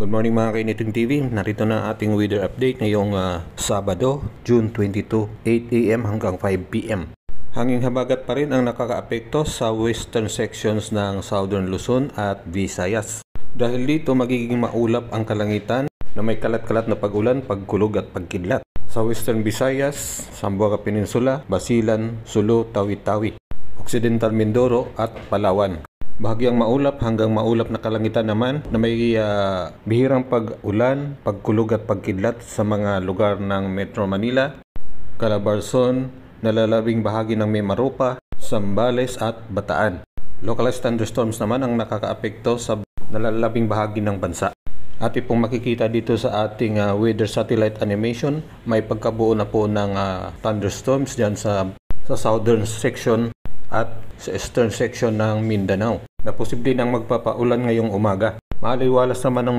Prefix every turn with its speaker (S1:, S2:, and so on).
S1: Good morning mga Kainiting TV. Narito na ang ating weather update ngayong Sabado, June 22, 8 AM hanggang 5 PM. Hanging habagat pa rin ang nakakaapekto sa western sections ng Southern Luzon at Visayas. Dahil dito magiging maulap ang kalangitan na may kalat-kalat na pag-ulan, pagkulog at pagkidlat. Sa Western Visayas, Zamboanga Peninsula, Basilan, Sulu, Tawi-Tawi, Occidental Mindoro at Palawan. Bahagyang maulap hanggang maulap na kalangitan naman na may bihirang pag-ulan, pagkulog at pagkidlat sa mga lugar ng Metro Manila, Calabarzon, nalalabing bahagi ng Mimaropa, Zambales at Bataan. Localized thunderstorms naman ang nakakaapekto sa nalalabing bahagi ng bansa. Ating pong makikita dito sa ating weather satellite animation, may pagkabuo na po ng thunderstorms dyan sa southern section at sa eastern section ng Mindanao na posible nang magpapaulan ngayong umaga. Maaliwalas naman ng